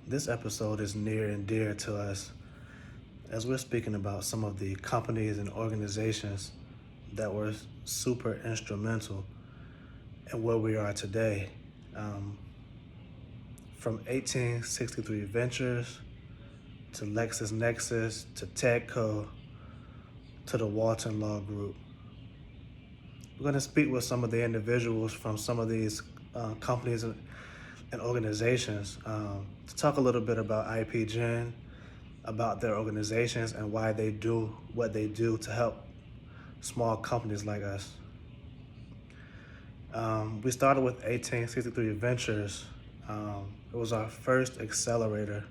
This episode is near and dear to us as we're speaking about some of the companies and organizations that were super instrumental in where we are today. From 1863 Ventures to LexisNexis to TEDCO to the Walton Law Group. We're going to speak with some of the individuals from some of these companies and organizations to talk a little bit about IPGen, about their organizations and why they do what they do to help small companies like us. We started with 1863 Ventures. It was our first accelerator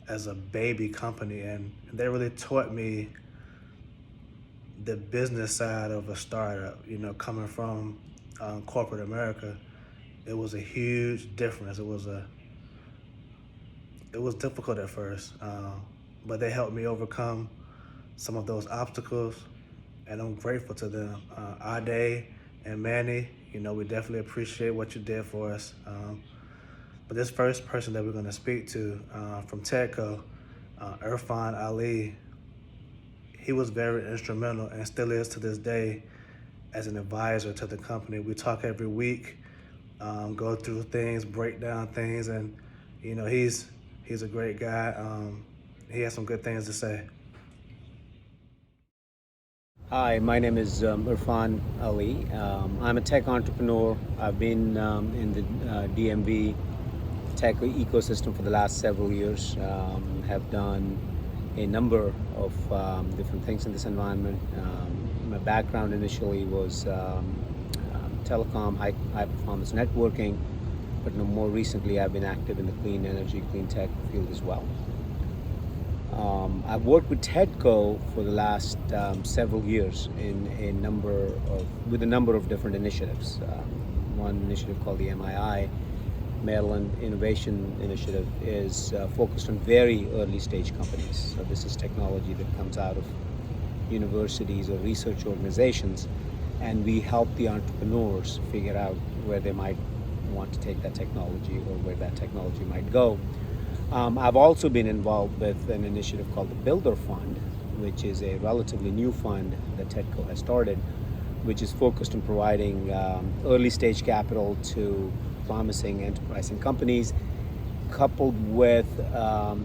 as a baby company, and they really taught me the business side of a startup. You know, coming from corporate America, it was a huge difference. It was difficult at first, but they helped me overcome some of those obstacles, and I'm grateful to them. Ade and Manny, you know, we definitely appreciate what you did for us. But this first person that we're going to speak to from TEDCO, Irfan Ali, he was very instrumental and still is to this day as an advisor to the company. We talk every week, go through things, break down things, and you know, he's a great guy. He has some good things to say. Hi, my name is Irfan Ali. I'm a tech entrepreneur. I've been in the DMV tech ecosystem for the last several years. Have done a number of different things in this environment. My background initially was telecom, high performance networking, but more recently I've been active in the clean energy, clean tech field as well. I've worked with TEDCO for the last several years with a number of different initiatives. One initiative called the MII, Maryland Innovation Initiative, is focused on very early stage companies. So this is technology that comes out of universities or research organizations, and we help the entrepreneurs figure out where they might want to take that technology or where that technology might go. I've also been involved with an initiative called the Builder Fund, which is a relatively new fund that TEDCO has started, which is focused on providing early stage capital to promising enterprising companies, coupled with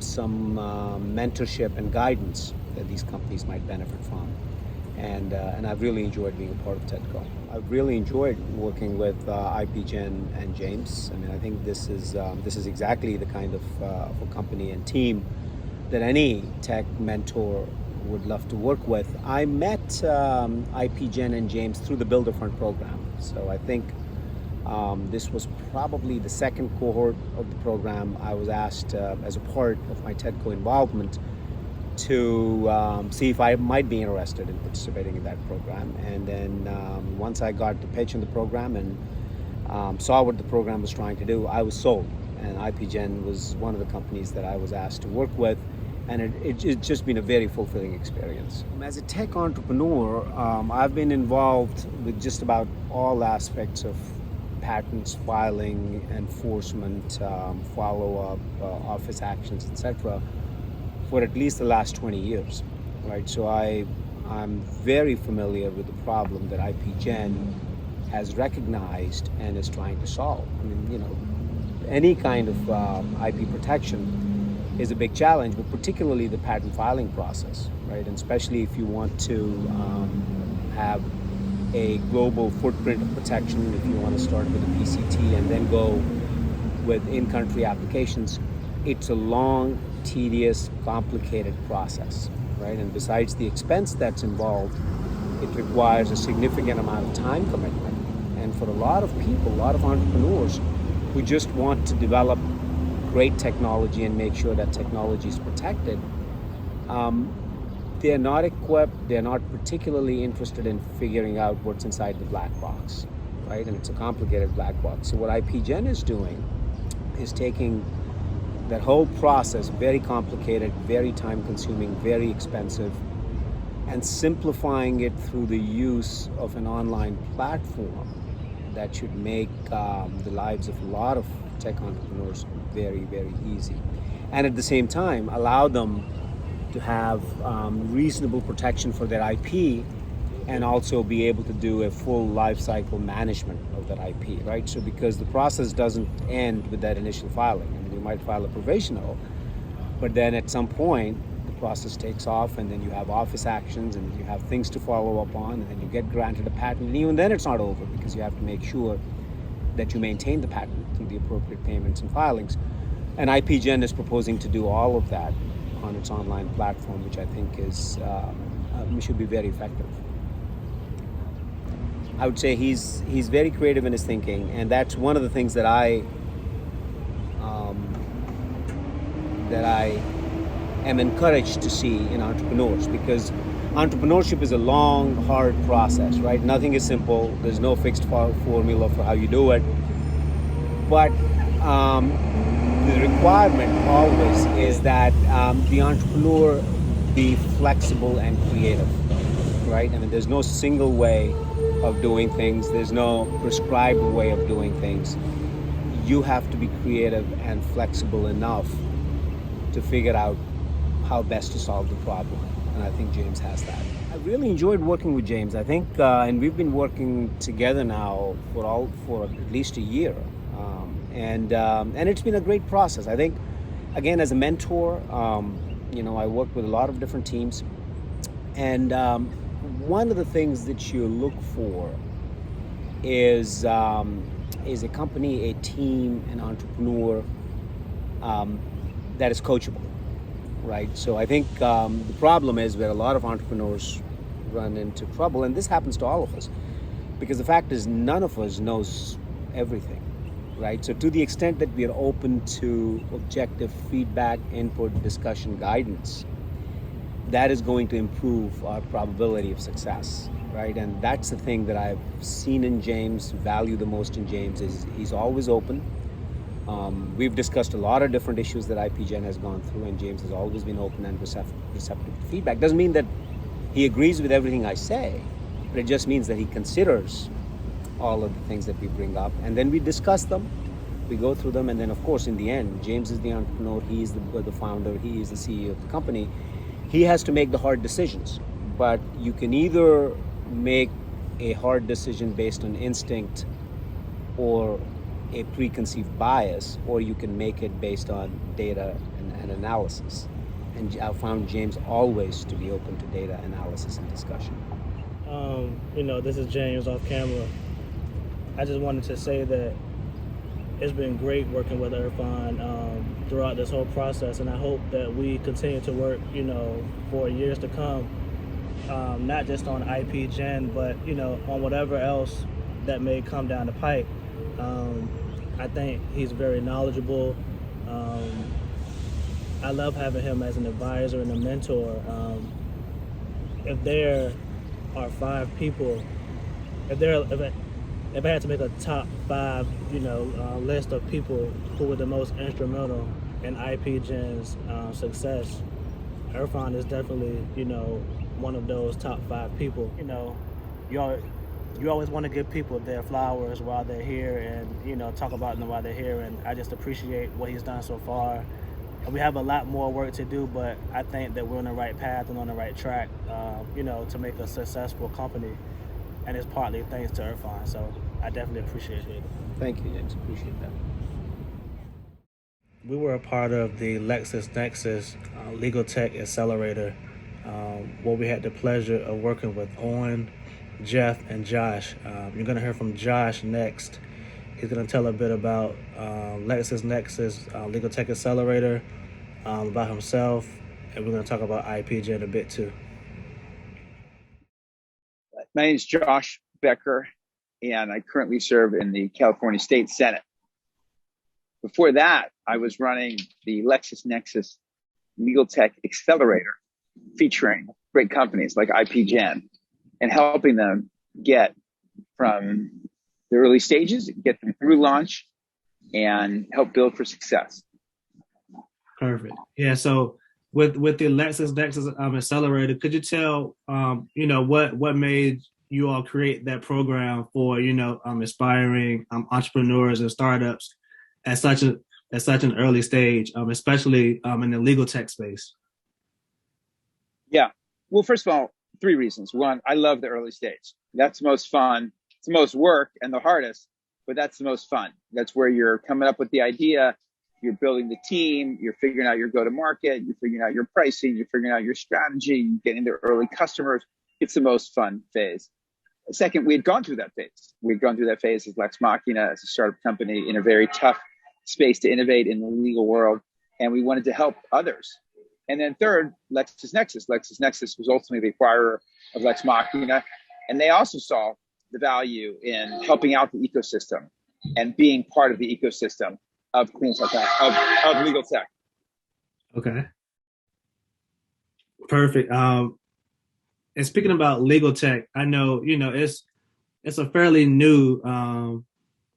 some mentorship and guidance that these companies might benefit from. And I've really enjoyed being a part of TEDCO. I've really enjoyed working with IPGen and James. I mean, I think this is exactly the kind of a company and team that any tech mentor would love to work with. I met IPGen and James through the Builder Fund program. So I think this was probably the second cohort of the program. I was asked as a part of my TEDCO involvement to see if I might be interested in participating in that program. And then once I got the pitch in the program and saw what the program was trying to do, I was sold. and IPGen was one of the companies that I was asked to work with, and it's just been a very fulfilling experience. As a tech entrepreneur, I've been involved with just about all aspects of patents, filing, enforcement, follow-up, office actions, etc., for at least the last 20 years, right? So I'm very familiar with the problem that IPGen has recognized and is trying to solve. I mean, any kind of IP protection is a big challenge, but particularly the patent filing process, right? And especially if you want to have a global footprint of protection, if you want to start with a PCT and then go with in-country applications, it's a long, tedious, complicated process, right? And besides the expense that's involved, it requires a significant amount of time commitment. And for a lot of people, a lot of entrepreneurs who just want to develop great technology and make sure that technology is protected, they're not equipped, they're not particularly interested in figuring out what's inside the black box, right? And it's a complicated black box. So what IPGen is doing is taking that whole process, very complicated, very time-consuming, very expensive, and simplifying it through the use of an online platform that should make the lives of a lot of tech entrepreneurs very, very easy. And at the same time, allow them to have reasonable protection for their IP and also be able to do a full life cycle management of that IP, right? So because the process doesn't end with that initial filing. I mean, you might file a provisional, but then at some point, the process takes off and then you have office actions and you have things to follow up on and then you get granted a patent, and even then it's not over because you have to make sure that you maintain the patent through the appropriate payments and filings. And IPGen is proposing to do all of that on its online platform, which I think is should be very effective. I would say he's very creative in his thinking, and that's one of the things that I am encouraged to see in entrepreneurs, because entrepreneurship is a long, hard process, right? Nothing is simple. There's no fixed formula for how you do it. But the requirement always is that the entrepreneur be flexible and creative, right? I mean, there's no single way of doing things. There's no prescribed way of doing things. You have to be creative and flexible enough to figure out how best to solve the problem. And I think James has that. I really enjoyed working with James. I think, and we've been working together now for at least a year. And it's been a great process. I think, again, as a mentor, I work with a lot of different teams. And one of the things that you look for is a company, a team, an entrepreneur that is coachable, right? So I think the problem is where a lot of entrepreneurs run into trouble, and this happens to all of us, because the fact is none of us knows everything, right? So to the extent that we are open to objective feedback, input, discussion, guidance, that is going to improve our probability of success, right? And that's the thing that I've seen in James, value the most in James, is he's always open. We've discussed a lot of different issues that IPGen has gone through, and James has always been open and receptive to feedback. Doesn't mean that he agrees with everything I say, but it just means that he considers all of the things that we bring up, and then we discuss them, we go through them, and then of course in the end, James is the entrepreneur, he is the founder, he is the CEO of the company. He has to make the hard decisions, but you can either make a hard decision based on instinct or a preconceived bias, or you can make it based on data and analysis. And I found James always to be open to data analysis and discussion. This is James off camera. I just wanted to say that it's been great working with Irfan throughout this whole process, and I hope that we continue to work, for years to come, not just on IPGen, but on whatever else that may come down the pipe. I think he's very knowledgeable. I love having him as an advisor and a mentor. If there are 5 people, if if I had to make a top 5, list of people who were the most instrumental in IPGen's success, Irfan is definitely, one of those top 5 people. You always want to give people their flowers while they're here, and talk about them while they're here. And I just appreciate what he's done so far. And we have a lot more work to do, but I think that we're on the right path and on the right track, to make a successful company. And it's partly thanks to Irfan. So I definitely appreciate it. Thank you, James. Appreciate that. We were a part of the LexisNexis Legal Tech Accelerator, where we had the pleasure of working with Owen, Jeff, and Josh. You're going to hear from Josh next. He's going to tell a bit about LexisNexis Legal Tech Accelerator, about himself, and we're going to talk about IPGen a bit too. My name is Josh Becker, and I currently serve in the California State Senate. Before that, I was running the LexisNexis Legal Tech Accelerator, featuring great companies like IPGen and helping them get from the early stages, get them through launch, and help build for success. Perfect. Yeah. So with the LexisNexis Accelerator, could you tell what made you all create that program for aspiring entrepreneurs and startups at such an early stage, especially in the legal tech space? Yeah. Well, first of all, 3 reasons. 1, I love the early stage. That's the most fun. It's the most work and the hardest, but that's the most fun. That's where you're coming up with the idea, you're building the team, you're figuring out your go-to-market, you're figuring out your pricing, you're figuring out your strategy, you're getting the early customers. It's the most fun phase. Second, we had gone through that phase. We'd gone through that phase as Lex Machina, as a startup company in a very tough space to innovate in the legal world, and we wanted to help others. And then third, LexisNexis. LexisNexis was ultimately the acquirer of Lex Machina, and they also saw the value in helping out the ecosystem and being part of the ecosystem of clean tech, of legal tech. Okay. Perfect. And speaking about legal tech, I know it's a fairly new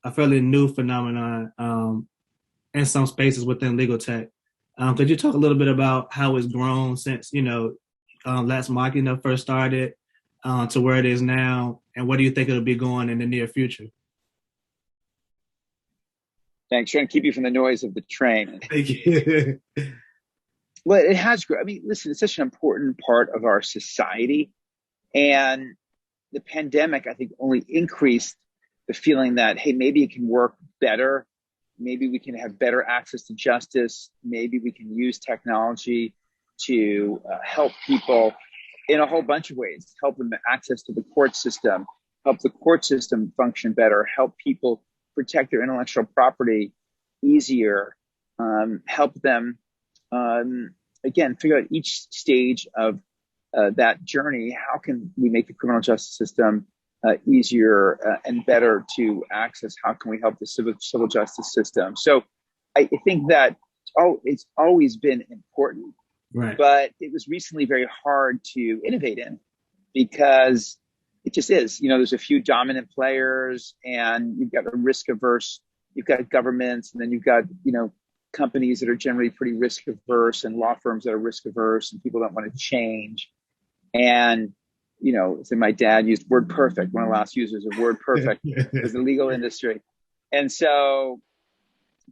phenomenon in some spaces within legal tech. Could you talk a little bit about how it's grown since Lex Machina first started to where it is now, and where do you think it'll be going in the near future? Thanks. Trying to keep you from the noise of the train. Thank you. Well, it has grown. I mean, listen, it's such an important part of our society. And the pandemic, I think, only increased the feeling that, hey, maybe it can work better. Maybe we can have better access to justice. Maybe we can use technology to help people in a whole bunch of ways, help them access to the court system, help the court system function better, help people protect their intellectual property easier, help them, again, figure out each stage of that journey. How can we make the criminal justice system easier and better to access? How can we help the civil justice system? So I think that it's always been important, Right. But it was recently very hard to innovate in because it just is. There's a few dominant players, and you've got a risk averse. You've got governments, and then you've got companies that are generally pretty risk averse, and law firms that are risk averse, and people don't want to change. And so my dad used word perfect. One of the last users of word perfect was the legal industry. And so,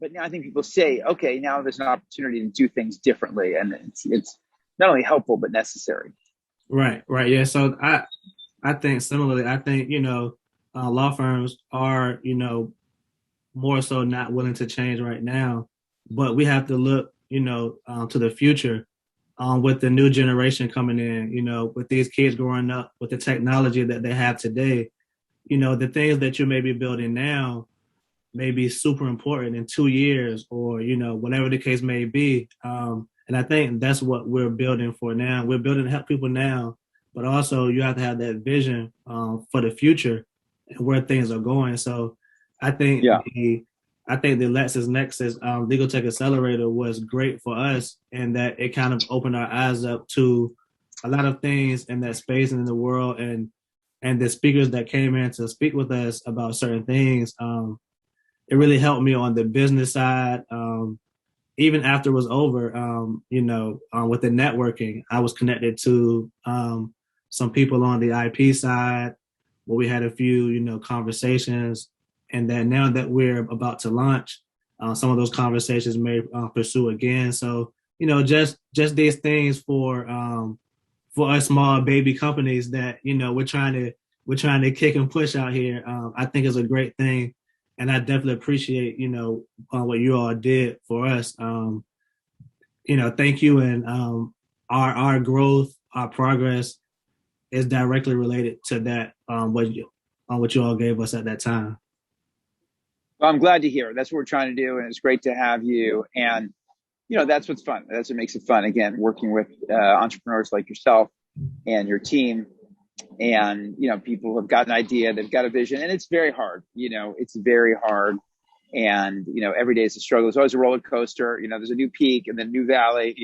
but now I think people say, okay, now there's an opportunity to do things differently. And it's not only helpful, but necessary. Right. Yeah. So I think similarly, law firms are, more so not willing to change right now, but we have to look, to the future. With the new generation coming in, with these kids growing up with the technology that they have today, the things that you may be building now may be super important in 2 years or, whatever the case may be. And I think that's what we're building for now. We're building to help people now, but also you have to have that vision for the future and where things are going. So I think the LexisNexis Legal Tech Accelerator was great for us, and that it kind of opened our eyes up to a lot of things in that space and in the world. And and the speakers that came in to speak with us about certain things, it really helped me on the business side. Even after it was over, with the networking, I was connected to some people on the IP side where we had a few, conversations. And then now that we're about to launch, some of those conversations may pursue again. So, just these things for us small baby companies that, we're trying to kick and push out here. I think is a great thing. And I definitely appreciate, what you all did for us. Thank you. And our growth, our progress is directly related to that, what you all gave us at that time. Well, I'm glad to hear. That's what we're trying to do. And it's great to have you. And, that's what's fun. That's what makes it fun. Again, working with entrepreneurs like yourself and your team. And, people who have got an idea, they've got a vision, and it's very hard. It's very hard. And, every day is a struggle. It's always a roller coaster. There's a new peak and then new valley,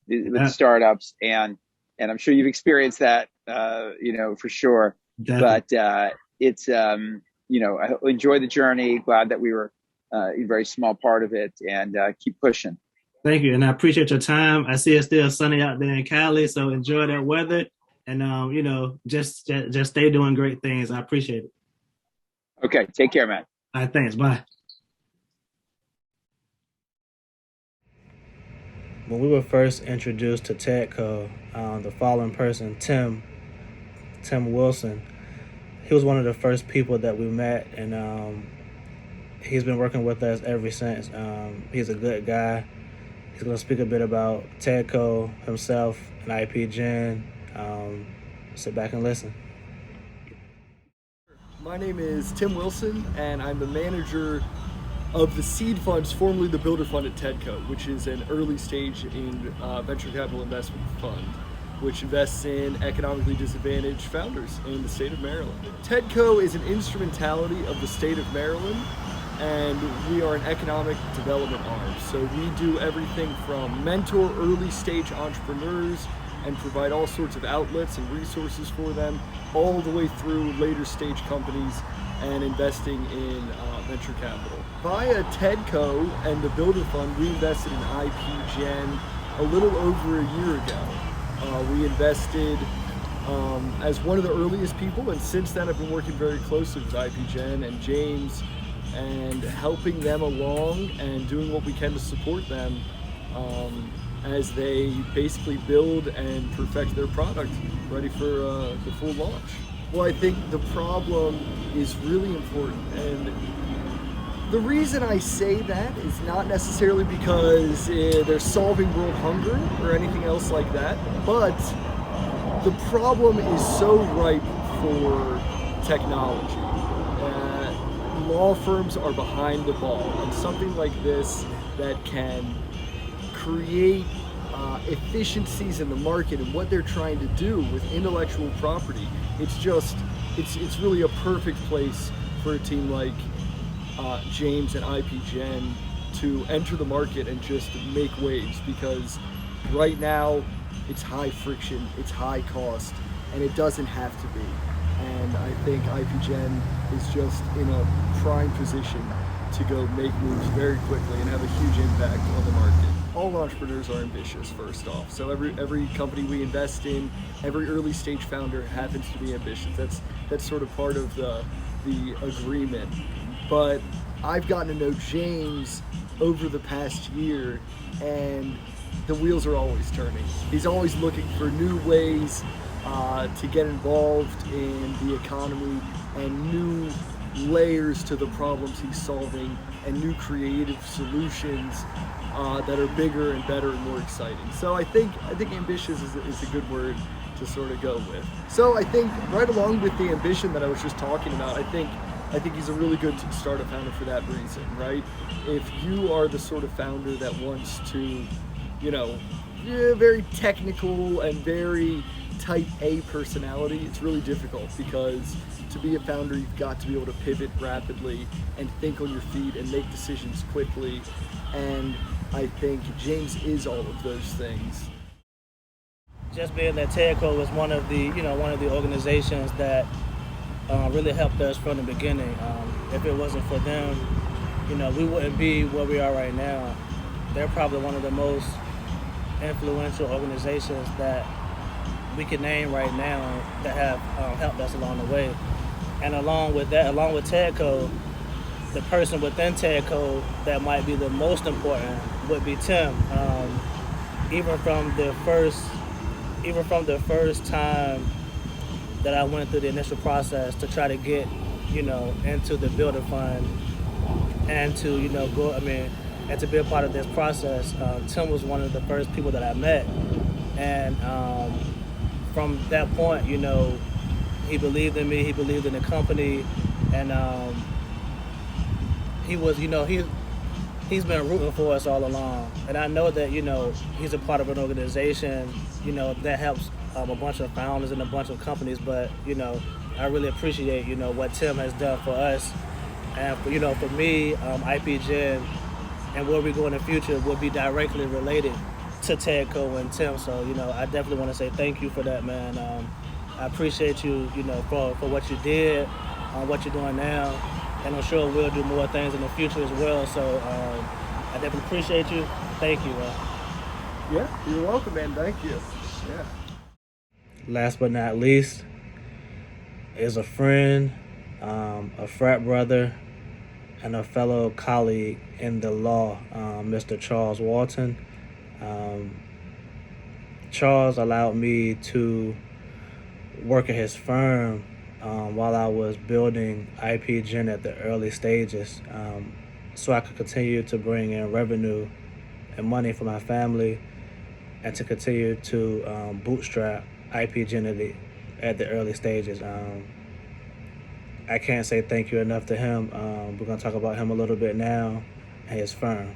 with startups. And I'm sure you've experienced that, for sure. Definitely. But it's, I enjoy the journey. Glad that we were a very small part of it, and keep pushing. Thank you. And I appreciate your time. I see it's still sunny out there in Cali, so enjoy that weather. And, just stay doing great things. I appreciate it. Okay. Take care, man. All right. Thanks. Bye. When we were first introduced to TEDCO, the following person, Tim Wilson, he was one of the first people that we met, and he's been working with us ever since. He's a good guy. He's going to speak a bit about TEDCO himself and IPGen. Sit back and listen. My name is Tim Wilson, and I'm the manager of the seed funds, formerly the Builder Fund at TEDCO, which is an early stage in venture capital investment fund, which invests in economically disadvantaged founders in the state of Maryland. TEDCO is an instrumentality of the state of Maryland, and we are an economic development arm. So we do everything from mentor early stage entrepreneurs and provide all sorts of outlets and resources for them, all the way through later stage companies and investing in venture capital. Via TEDCO and the Builder Fund, we invested in IPGen a little over a year ago. We invested as one of the earliest people, and since then I've been working very closely with IPGen and James and helping them along and doing what we can to support them as they basically build and perfect their product ready for the full launch. Well, I think the problem is really important, and the reason I say that is not necessarily because they're solving world hunger or anything else like that, but the problem is so ripe for technology. Law firms are behind the ball, and something like this that can create efficiencies in the market and what they're trying to do with intellectual property, it's really a perfect place for a team like James and IPGen to enter the market and just make waves, because right now it's high friction, it's high cost, and it doesn't have to be. And I think IPGen is just in a prime position to go make moves very quickly and have a huge impact on the market. All entrepreneurs are ambitious, first off. So every company we invest in, every early stage founder happens to be ambitious. That's sort of part of the agreement. But I've gotten to know James over the past year, and the wheels are always turning. He's always looking for new ways to get involved in the economy and new layers to the problems he's solving and new creative solutions that are bigger and better and more exciting. So I think ambitious is a good word to sort of go with. So I think right along with the ambition that I was just talking about, I think he's a really good startup founder for that reason, right? If you are the sort of founder that wants to, very technical and very type A personality, it's really difficult, because to be a founder, you've got to be able to pivot rapidly and think on your feet and make decisions quickly. And I think James is all of those things. Just being that TEDCO was one of the organizations that really helped us from the beginning. If it wasn't for them, we wouldn't be where we are right now. They're probably one of the most influential organizations that we can name right now that have helped us along the way. And along with that, along with TEDCO, the person within TEDCO that might be the most important would be Tim. Even from the first time that I went through the initial process to try to get, into the Builder Fund and to, and to be a part of this process, Tim was one of the first people that I met. And from that point, he believed in me, he believed in the company, and he was, he's been rooting for us all along. And I know that, he's a part of an organization, that helps a bunch of founders and a bunch of companies, but, I really appreciate, what Tim has done for us. And, for me, IPGen and where we go in the future will be directly related to TEDCO and Tim. So, I definitely want to say thank you for that, man. I appreciate you, for what you did, what you're doing now. And I'm sure we'll do more things in the future as well. So I definitely appreciate you. Thank you. Yeah, you're welcome, man. Thank you. Yeah. Last but not least is a friend, a frat brother, and a fellow colleague in the law, Mr. Charles Walton. Charles allowed me to work at his firm while I was building IPGen at the early stages, so I could continue to bring in revenue and money for my family and to continue to bootstrap IPGen at the early stages. I can't say thank you enough to him. We're going to talk about him a little bit now and his firm.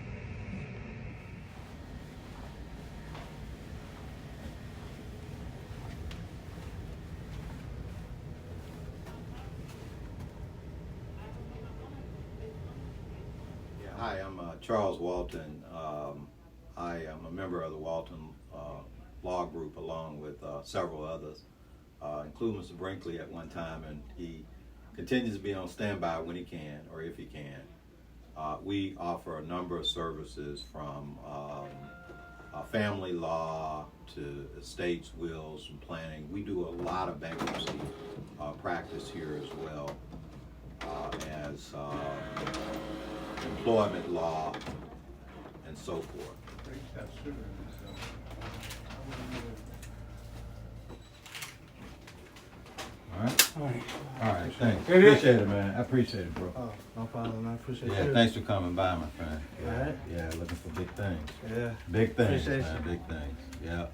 Hi, I'm Charles Walton. I am a member of the Walton Law Group along with several others, including Mr. Brinkley at one time, and he continues to be on standby when he can or if he can. We offer a number of services from family law to estates, wills, and planning. We do a lot of bankruptcy practice here as well as employment law and so forth. All right, thanks. Appreciate it, man. I appreciate it, bro. Oh, no problem. I appreciate Yeah, you. thanks for coming by, my friend. All right. Yeah, looking for big things. Yeah. Big things, Appreciate man. you. Big things. Yeah.